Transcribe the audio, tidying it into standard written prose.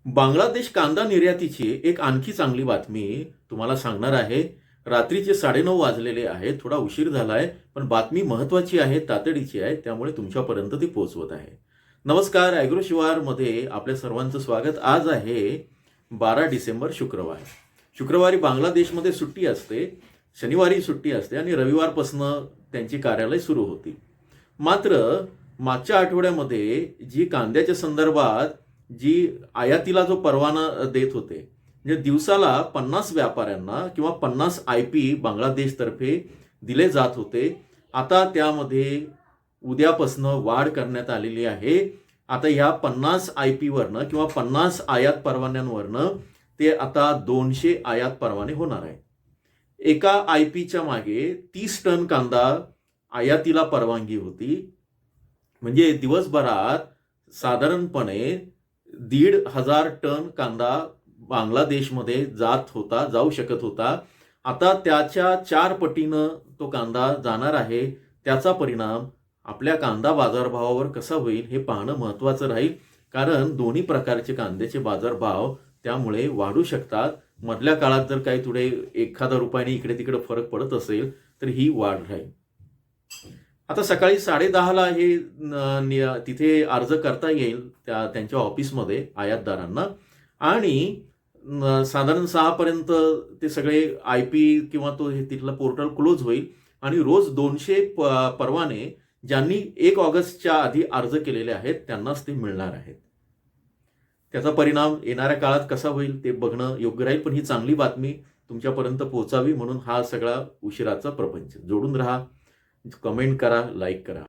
बांगलादेश कांदा निर्यातीची एक आणखी चांगली बातमी तुम्हाला सांगणार आहे. रात्रीचे 9:30 वाजलेले आहेत. थोडा उशीर झाला आहे, पण बातमी महत्त्वाची आहे, तातडीची आहे. त्यामुळे तुमच्यापर्यंत ती पोहोचवत आहे. नमस्कार, ॲग्रो शिवारमध्ये आपल्या सर्वांचं स्वागत. आज आहे 12 डिसेंबर, शुक्रवार. शुक्रवारी बांगलादेशमध्ये सुट्टी असते, शनिवारी सुट्टी असते आणि रविवारपासून त्यांची कार्यालय सुरू होती. मात्र मागच्या आठवड्यामध्ये जी कांद्याच्या संदर्भात जी आयातीला जो परवाना देत होते, म्हणजे दिवसाला 50 व्यापाऱ्यांना किंवा 50 IP बांगलादेशतर्फे दिले जात होते. आता त्यामध्ये उद्यापासनं वाढ करण्यात आलेली आहे. आता ह्या 50 IP वरनं किंवा 50 आयात परवान्यांवरनं ते आता 200 आयात परवाने होणार आहे. एका IPच्या मागे 30 टन कांदा आयातीला परवानगी होती. म्हणजे दिवसभरात साधारणपणे 1,500 टन कांदा बांगलादेशमध्ये जाऊ शकत होता. आता त्याच्या 4 पटीनं तो कांदा जाणार आहे. त्याचा परिणाम आपल्या कांदा बाजारभावावर कसा होईल हे पाहणं महत्त्वाचं राहील. कारण दोन्ही प्रकारचे कांद्याचे बाजारभाव त्यामुळे वाढू शकतात. मधल्या काळात जर काही थोडे एखादा रुपयाने इकडे तिकडे फरक पडत असेल तर ही वाढ राहील. आता सकाळी 10:30ला हे तिथे अर्ज करता येईल त्यांच्या ऑफिसमध्ये आयातदारांना आणि साधारण 6 पर्यंत ते सगळे IP किंवा तो हे तिथलं पोर्टल क्लोज होईल आणि रोज 200 परवाने ज्यांनी 1 ऑगस्टच्या आधी अर्ज केलेले आहेत त्यांनाच ते मिळणार आहेत. त्याचा परिणाम येणाऱ्या काळात कसा होईल ते बघणं योग्य राहील. पण ही चांगली बातमी तुमच्यापर्यंत पोहोचावी म्हणून हा सगळा उशिराचा प्रपंच. जोडून राहा, कमेंट करा, लाईक करा.